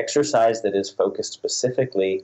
exercise that is focused specifically,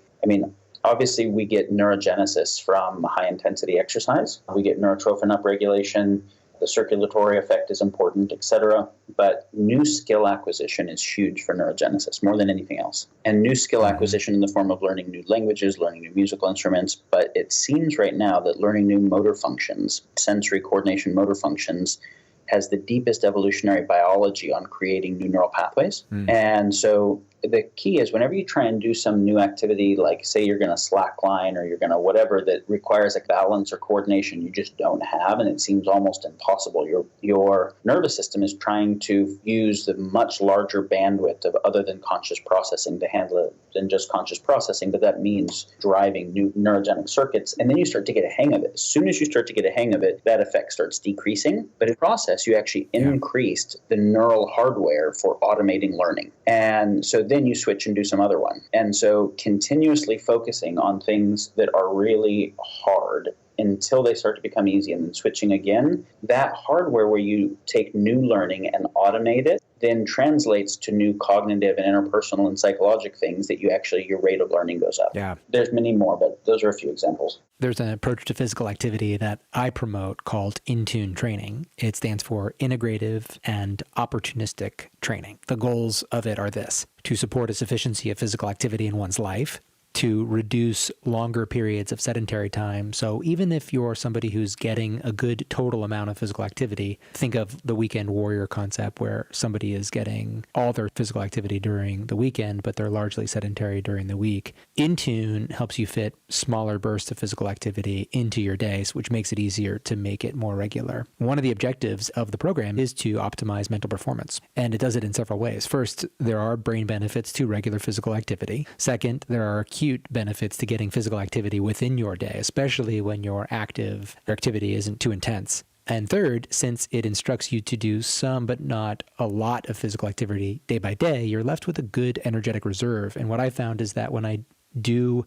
obviously we get neurogenesis from high-intensity exercise. We get neurotrophin upregulation. The circulatory effect is important, etc. But new skill acquisition is huge for neurogenesis, more than anything else. And new skill acquisition in the form of learning new languages, learning new musical instruments. But it seems right now that learning new motor functions, sensory coordination motor functions, has the deepest evolutionary biology on creating new neural pathways. And so the key is whenever you try and do some new activity, like say you're going to slackline or you're going to whatever that requires a balance or coordination you just don't have, and it seems almost impossible. Your nervous system is trying to use the much larger bandwidth of other than conscious processing to handle it than just conscious processing, but that means driving new neurogenic circuits, and then you start to get a hang of it. As soon as you start to get a hang of it, that effect starts decreasing, but in process you actually increased the neural hardware for automating learning. And so then you switch and do some other one. And so continuously focusing on things that are really hard until they start to become easy and then switching again, that hardware where you take new learning and automate it then translates to new cognitive and interpersonal and psychologic things that your rate of learning goes up. Yeah. There's many more, but those are a few examples. There's an approach to physical activity that I promote called in-tune training. It stands for integrative and opportunistic training. The goals of it are this: to support a sufficiency of physical activity in one's life, to reduce longer periods of sedentary time. So even if you're somebody who's getting a good total amount of physical activity, think of the weekend warrior concept where somebody is getting all their physical activity during the weekend, but they're largely sedentary during the week. Intune helps you fit smaller bursts of physical activity into your days, which makes it easier to make it more regular. One of the objectives of the program is to optimize mental performance, and it does it in several ways. First, there are brain benefits to regular physical activity. Second, there are acute benefits to getting physical activity within your day, especially when you're active, your activity isn't too intense. And third, since it instructs you to do some but not a lot of physical activity day by day, you're left with a good energetic reserve. And what I found is that when I do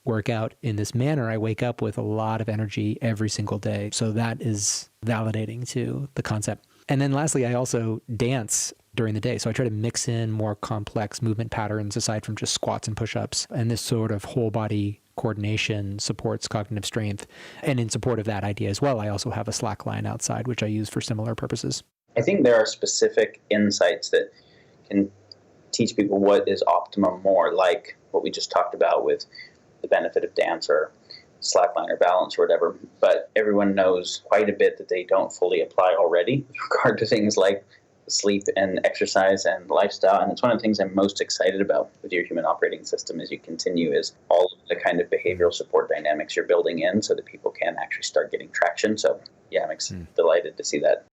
work out in this manner, I wake up with a lot of energy every single day. So that is validating to the concept. And then lastly, I also dance during the day. So I try to mix in more complex movement patterns aside from just squats and push-ups. And this sort of whole body coordination supports cognitive strength. And in support of that idea as well, I also have a slack line outside, which I use for similar purposes. I think there are specific insights that can teach people what is optimum more, like what we just talked about with the benefit of dance or slackline or balance or whatever. But everyone knows quite a bit that they don't fully apply already with regard to things like sleep and exercise and lifestyle. And it's one of the things I'm most excited about with your human operating system as you continue is all of the kind of behavioral support dynamics you're building in so that people can actually start getting traction. So yeah, I'm delighted to see that.